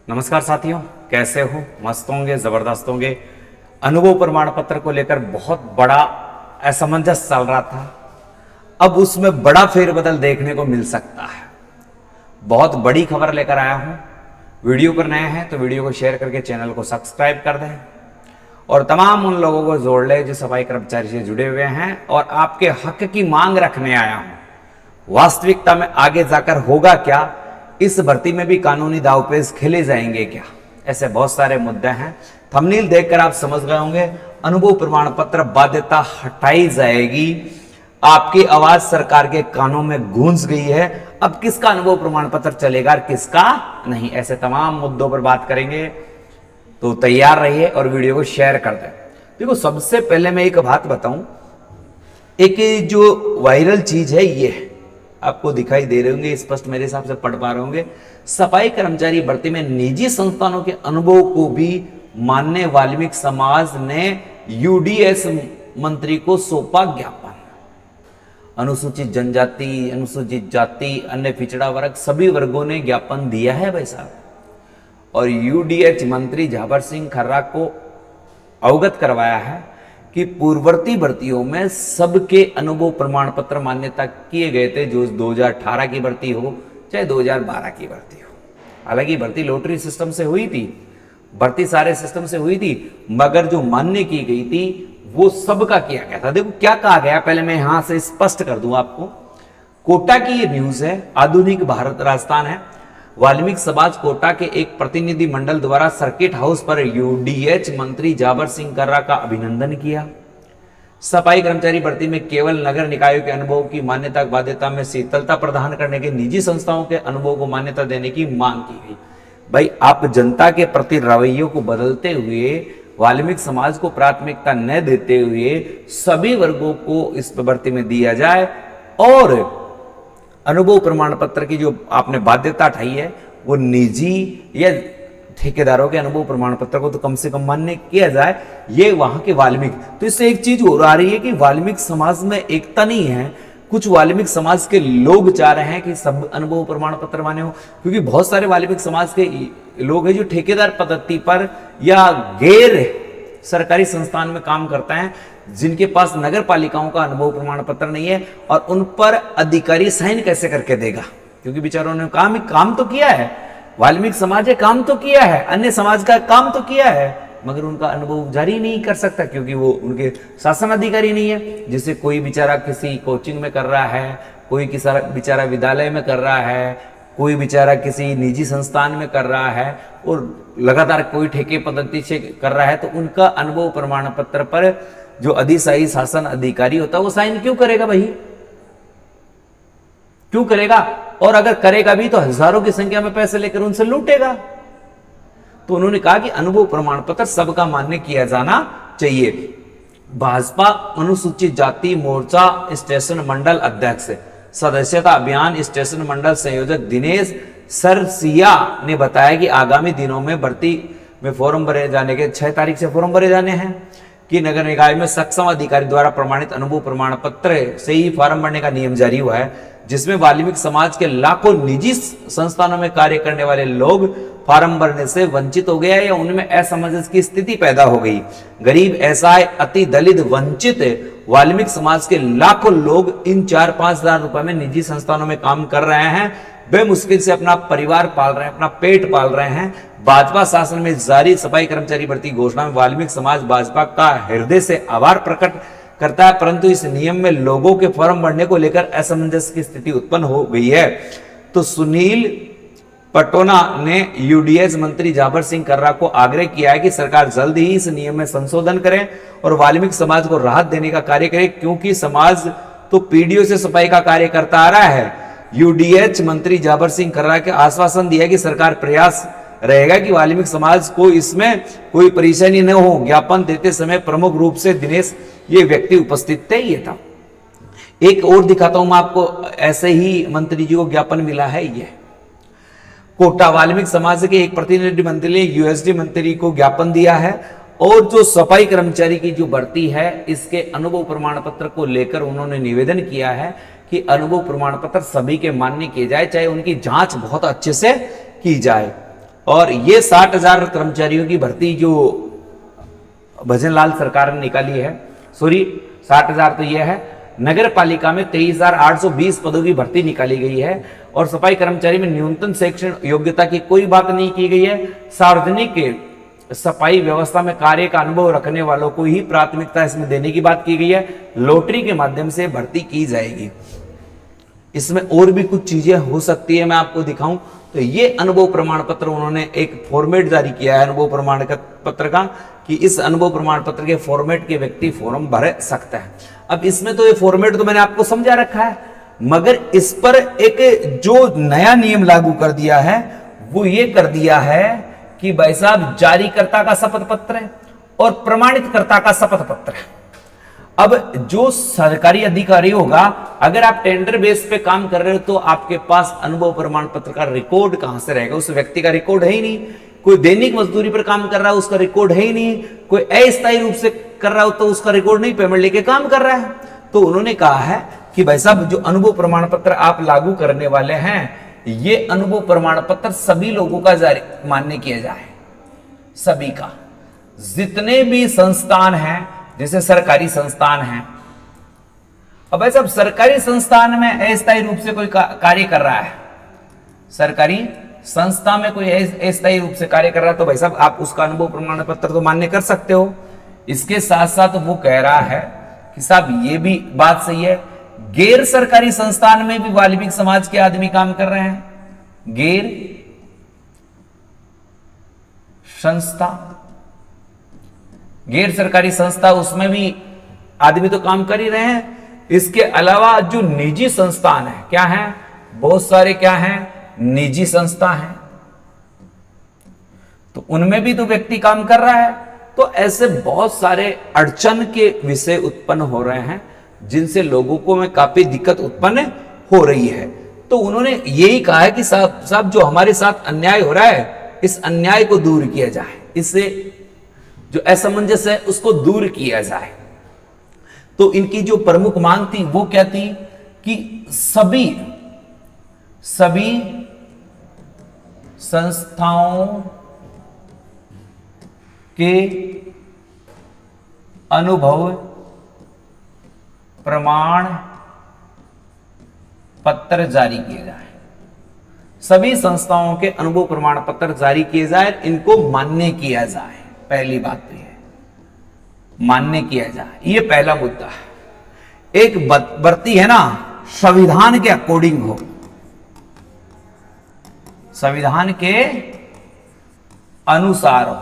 नमस्कार साथियों, कैसे हो? मस्त होंगे, जबरदस्त होंगे। अनुभव प्रमाण पत्र को लेकर बहुत बड़ा असमंजस चल रहा था, अब उसमें बड़ा फेरबदल देखने को मिल सकता है। बहुत बड़ी खबर लेकर आया हूं। वीडियो पर नए हैं तो वीडियो को शेयर करके चैनल को सब्सक्राइब कर दें और तमाम उन लोगों को जोड़ ले जो सफाई कर्मचारी से जुड़े हुए हैं और आपके हक की मांग रखने आया हूं। वास्तविकता में आगे जाकर होगा क्या, इस भर्ती में भी कानूनी दावपेच खेले जाएंगे क्या, ऐसे बहुत सारे मुद्दे हैं। थंबनेल देखकर आप समझ गए होंगे। अनुभव प्रमाण पत्र बाध्यता हटाई जाएगी। आपकी आवाज सरकार के कानों में गूंज गई है। अब किसका अनुभव प्रमाण पत्र चलेगा और किसका नहीं, ऐसे तमाम मुद्दों पर बात करेंगे, तो तैयार रहिए और वीडियो को शेयर कर दें। देखो, सबसे पहले मैं एक बात बताऊं, एक जो वायरल चीज है ये आपको दिखाई दे रहे होंगे, स्पष्ट मेरे हिसाब से पढ़ पा रहे होंगे। सफाई कर्मचारी भर्ती में निजी संस्थानों के अनुभव को भी मानने वाल्मीकि समाज ने यूडीएस मंत्री को सौंपा ज्ञापन। अनुसूचित जनजाति, अनुसूचित जाति, अन्य पिछड़ा वर्ग, सभी वर्गों ने ज्ञापन दिया है भाई साहब, और यूडीएच मंत्री झाबर सिंह खर्रा को अवगत करवाया है कि पूर्ववर्ती भर्तियों में सबके अनुभव प्रमाण पत्र मान्यता किए गए थे, जो 2018 की भर्ती हो चाहे 2012 की भर्ती हो। हालांकि भर्ती लॉटरी सिस्टम से हुई थी, भर्ती सारे सिस्टम से हुई थी, मगर जो मान्य की गई थी वो सबका किया गया था। देखो क्या कहा गया, पहले मैं यहां से स्पष्ट कर दूं आपको। कोटा की ये न्यूज है, आधुनिक भारत राजस्थान है। वाल्मीकि समाज कोटा के एक प्रतिनिधि मंडल द्वारा सर्किट हाउस पर यूडीएच मंत्री झाबर सिंह कर्रा का अभिनंदन किया। सफाई कर्मचारी भर्ती में केवल नगर निकायों के अनुभव की मान्यता बाध्यता में शीतलता प्रदान करने के निजी संस्थाओं के अनुभव को मान्यता देने की मांग की गई। भाई, आप जनता के प्रति रवैयों को बदलते हुए, वाल्मीकि समाज को प्राथमिकता न देते हुए सभी वर्गों को इस भर्ती में दिया जाए और अनुभव प्रमाण पत्र की जो आपने बाध्यता उठाई है वो निजी या ठेकेदारों के अनुभव प्रमाण पत्र को तो कम से कम मान्य किया जाए, ये वहां के वाल्मीकि। तो इससे एक चीज हो आ रही है कि वाल्मीकि समाज में एकता नहीं है। कुछ वाल्मीकि समाज के लोग चाह रहे हैं कि सब अनुभव प्रमाण पत्र मान्य हो, क्योंकि बहुत सारे वाल्मीकि समाज के लोग हैं जो ठेकेदार पद्धति पर या गैर सरकारी संस्थान में काम करते हैं, जिनके पास नगर पालिकाओं का अनुभव प्रमाण पत्र नहीं है, और उन पर अधिकारी साइन कैसे करके देगा, क्योंकि बेचारों ने काम तो किया है, वाल्मीकि समाज ने काम तो किया है, अन्य समाज का काम तो किया है, मगर उनका अनुभव जारी नहीं कर सकता क्योंकि वो उनके शासन अधिकारी नहीं है। जैसे कोई बेचारा किसी कोचिंग में कर रहा है, कोई बेचारा विद्यालय में कर रहा है, कोई बेचारा किसी निजी संस्थान में कर रहा है और लगातार कोई ठेके पद्धति से कर रहा है, तो उनका अनुभव प्रमाण पत्र पर जो अधिशाही शासन अधिकारी होता है वो साइन क्यों करेगा भाई, क्यों करेगा? और अगर करेगा भी तो हजारों की संख्या में पैसे लेकर उनसे लूटेगा। तो उन्होंने कहा कि अनुभव प्रमाण पत्र सबका मान्य किया जाना चाहिए। भाजपा अनुसूचित जाति मोर्चा स्टेशन मंडल अध्यक्ष सदस्यता अभियान स्टेशन मंडल संयोजक दिनेश सरसिया ने बताया कि आगामी दिनों में भर्ती में फॉर्म भरे जाने के 6 तारीख से फॉर्म भरे जाने हैं कि नगर निकाय में सक्षम अधिकारी द्वारा प्रमाणित अनुभव प्रमाण पत्र से ही फॉर्म भरने का नियम जारी हुआ है, जिसमें वाल्मीकि समाज के लाखों निजी संस्थानों में कार्य करने वाले लोग फॉर्म भरने से वंचित हो गया या उनमें असमंजस की स्थिति पैदा हो गई। गरीब, असहाय, अति दलित, वंचित वाल्मीकि समाज के लाखों लोग इन 4-5 हजार रुपए में निजी संस्थानों में काम कर रहे हैं, बेमुश्किल से अपना परिवार पाल रहे हैं, अपना पेट पाल रहे हैं। भाजपा शासन में जारी सफाई कर्मचारी भर्ती घोषणा में वाल्मीकि समाज भाजपा का हृदय से आभार प्रकट करता है, परंतु इस नियम में लोगों के फॉर्म भरने को लेकर असमंजस की स्थिति उत्पन्न हो गई है। तो सुनील पटोना ने यूडीएच मंत्री झाबर सिंह कर्रा को आग्रह किया है कि सरकार जल्द ही इस नियम में संशोधन करे और वाल्मीकि समाज को राहत देने का कार्य करे, क्योंकि समाज तो पीढ़ियों से सफाई का कार्य करता आ रहा है। यूडीएच मंत्री झाबर सिंह कर्रा के आश्वासन दिया कि सरकार प्रयास रहेगा कि वाल्मीकि समाज को इसमें कोई परेशानी न हो। ज्ञापन देते समय प्रमुख रूप से दिनेश ये व्यक्ति उपस्थित थे। ये था, एक और दिखाता हूं मैं आपको, ऐसे ही मंत्री जी को ज्ञापन मिला है। ये कोटा वाल्मीकि समाज के एक प्रतिनिधि मंत्री ने यूएसडी मंत्री को ज्ञापन दिया है और जो सफाई कर्मचारी की जो भर्ती है इसके अनुभव प्रमाण पत्र को लेकर उन्होंने निवेदन किया है कि अनुभव प्रमाण पत्र सभी के मान्य किए जाए, चाहे उनकी जांच बहुत अच्छे से की जाए। और ये 60,000 कर्मचारियों की भर्ती जो भजनलाल सरकार ने निकाली है, सॉरी 60,000 तो ये है, नगर पालिका में 23,820 पदों की भर्ती निकाली गई है। और सफाई कर्मचारी में न्यूनतम शैक्षणिक योग्यता की कोई बात नहीं की गई है। सार्वजनिक सफाई व्यवस्था में कार्य का अनुभव रखने वालों को ही प्राथमिकता इसमें देने की बात की गई है। लॉटरी के माध्यम से भर्ती की जाएगी। इसमें और भी कुछ चीजें हो सकती है, मैं आपको दिखाऊं तो ये अनुभव प्रमाण पत्र उन्होंने एक फॉर्मेट जारी किया है अनुभव प्रमाण पत्र का, कि इस अनुभव प्रमाण पत्र के फॉर्मेट के व्यक्ति फॉर्म भर सकता है। अब इसमें तो ये फॉर्मेट तो मैंने आपको समझा रखा है, मगर इस पर एक जो नया नियम लागू कर दिया है वो ये कर दिया है कि भाई साहब जारीकर्ता का शपथ पत्र है और प्रमाणितकर्ता का शपथ पत्र है। अब जो सरकारी अधिकारी होगा, अगर आप टेंडर बेस पे काम कर रहे हो तो आपके पास अनुभव प्रमाण पत्र का रिकॉर्ड कहां से रहेगा? उस व्यक्ति का रिकॉर्ड है ही नहीं। कोई दैनिक मजदूरी पर काम कर रहा है उसका रिकॉर्ड है ही नहीं। कोई अस्थायी रूप से कर रहा हो तो उसका रिकॉर्ड नहीं, पेमेंट लेके काम कर रहा है। तो उन्होंने कहा है कि भाई साहब जो अनुभव प्रमाण पत्र आप लागू करने वाले हैं, ये अनुभव प्रमाण पत्र सभी लोगों का जारी मान्य किया जाए, सभी का। जितने भी संस्थान हैं, जैसे सरकारी संस्थान हैं, अब भाई साहब सरकारी संस्थान में अस्थायी रूप से कोई कार्य कर रहा है, सरकारी संस्था में कोई अस्थायी रूप से कार्य कर रहा है, तो भाई साहब आप उसका अनुभव प्रमाण पत्र तो मान्य कर सकते हो। इसके साथ साथ वो कह रहा है कि साहब ये भी बात सही है, गैर सरकारी संस्थान में भी वाल्मीकि समाज के आदमी काम कर रहे हैं। गैर संस्था, गैर सरकारी संस्था, उसमें भी आदमी तो काम कर ही रहे हैं। इसके अलावा जो निजी संस्थान है, क्या है? बहुत सारे क्या हैं? निजी संस्था हैं, तो उनमें भी तो व्यक्ति काम कर रहा है। तो ऐसे बहुत सारे अड़चन के विषय उत्पन्न हो रहे हैं जिनसे लोगों को में काफी दिक्कत उत्पन्न हो रही है। तो उन्होंने यही कहा है कि साहब जो हमारे साथ अन्याय हो रहा है, इस अन्याय को दूर किया जाए, इससे जो असमंजस है उसको दूर किया जाए। तो इनकी जो प्रमुख मांग थी वो क्या थी कि सभी संस्थाओं के अनुभव प्रमाण पत्र जारी किए जाए, सभी संस्थाओं के अनुभव प्रमाण पत्र जारी किए जाए, इनको मान्य किया जाए। पहली बात तो है मान्य किया जाए, ये पहला मुद्दा है। एक भर्ती है ना, संविधान के अकॉर्डिंग हो, संविधान के अनुसार हो।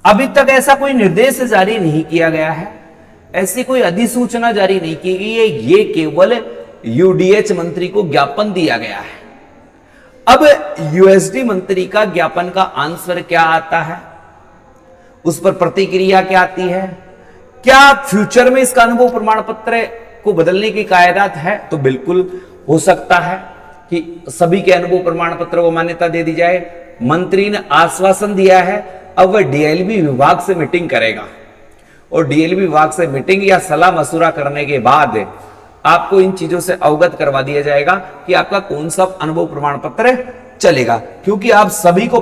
अभी तक ऐसा कोई निर्देश जारी नहीं किया गया है, ऐसी कोई अधिसूचना जारी नहीं की गई है, ये केवल यूडीएच मंत्री को ज्ञापन दिया गया है। अब यूएसडी मंत्री का ज्ञापन का आंसर क्या आता है, उस पर प्रतिक्रिया क्या आती है? क्या फ्यूचर में इसका अनुभव प्रमाण पत्र को बदलने की कायदात है? तो बिल्कुल हो सकता है कि सभी के अनुभव प्रमाण पत्र को मान्यता दे दी जाए। मंत्री ने आश्वासन दिया है, अब वह डीएलबी विभाग से मीटिंग करेगा और डीएलबी विभाग से मीटिंग या सलाह मशुरा करने के बाद आपको इन चीजों से अवगत करवा दिया जाएगा कि आपका कौन सा अनुभव प्रमाण पत्र चलेगा। क्योंकि आप सभी को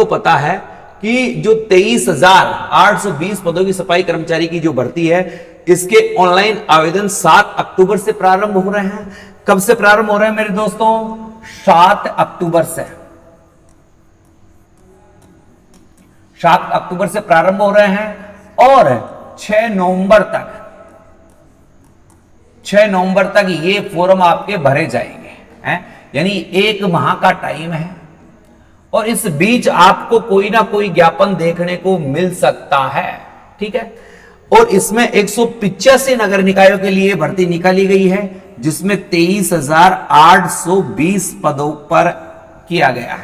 पता है कि जो 23,820 पदों की सफाई कर्मचारी की जो भर्ती है, इसके ऑनलाइन आवेदन 7 अक्टूबर से प्रारंभ हो रहे हैं। कब से प्रारंभ हो रहे हैं मेरे दोस्तों? 7 अक्टूबर से। 7 अक्टूबर से प्रारंभ हो रहे हैं और 6 नवंबर तक ये फॉर्म आपके भरे जाएंगे, यानी 1 माह का टाइम है। और इस बीच आपको कोई ना कोई ज्ञापन देखने को मिल सकता है, ठीक है। और इसमें 185 नगर निकायों के लिए भर्ती निकाली गई है, जिसमें 23,820 पदों पर किया गया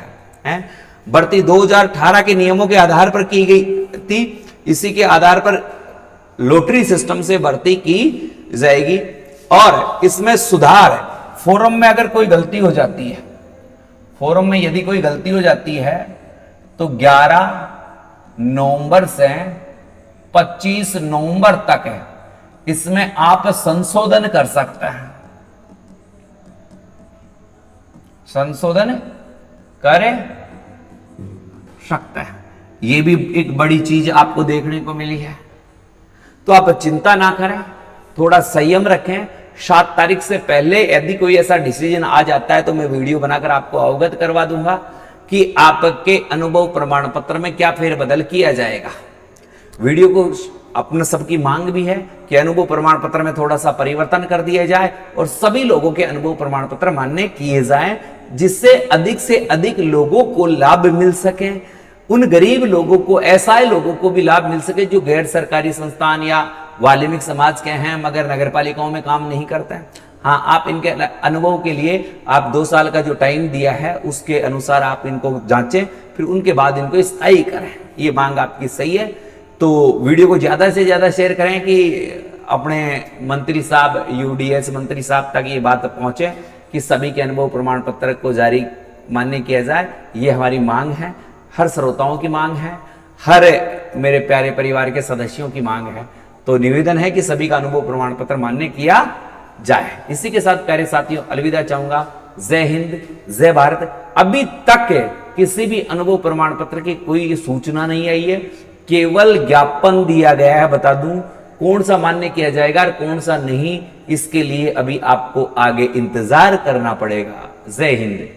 है। भर्ती 2018 के नियमों के आधार पर की गई थी। इसी के आधार पर लॉटरी सिस्टम से भर्ती की जाएगी। और इसमें सुधार, फॉर्म में अगर कोई गलती हो जाती है, फॉर्म में यदि कोई गलती हो जाती है तो 11 नवंबर से 25 नवंबर तक है, इसमें आप संशोधन कर सकते हैं, संशोधन करें सकते हैं। ये भी एक बड़ी चीज आपको देखने को मिली है। तो आप चिंता ना करें, थोड़ा संयम रखें। 7 तारीख से पहले यदि कोई ऐसा डिसीजन आ जाता है तो मैं वीडियो बनाकर आपको अवगत करवा दूंगा कि आपके अनुभव प्रमाण पत्र में क्या फेरबदल किया जाएगा। वीडियो को अपना सबकी मांग भी है कि अनुभव प्रमाण पत्र में थोड़ा सा परिवर्तन कर दिया जाए और सभी लोगों के अनुभव प्रमाण पत्र मान्य किए जाएं, जिससे अधिक से अधिक लोगों को लाभ मिल सके। उन गरीब लोगों को, ऐसा लोगों को भी लाभ मिल सके जो गैर सरकारी संस्थान या वाल्मीकि समाज के हैं मगर नगर पालिकाओं में काम नहीं करते हैं। हाँ, आप इनके अनुभव के लिए आप 2 साल का जो टाइम दिया है उसके अनुसार आप इनको जांचें, फिर उनके बाद इनको स्थायी करें। ये मांग आपकी सही है। तो वीडियो को ज्यादा से ज्यादा शेयर करें कि अपने मंत्री साहब, यूडीएस मंत्री साहब तक ये बात पहुंचे कि सभी के अनुभव प्रमाण पत्र को जारी मान्य किया जाए। ये हमारी मांग है, हर श्रोताओं की मांग है, हर मेरे प्यारे परिवार के सदस्यों की मांग है। तो निवेदन है कि सभी का अनुभव प्रमाण पत्र मान्य किया जाए। इसी के साथ प्यारे साथियों अलविदा चाहूंगा। जय हिंद, जय भारत। अभी तक किसी भी अनुभव प्रमाण पत्र की कोई सूचना नहीं आई है, केवल ज्ञापन दिया गया है। बता दूं कौन सा मान्य किया जाएगा और कौन सा नहीं, इसके लिए अभी आपको आगे इंतजार करना पड़ेगा। जय हिंद।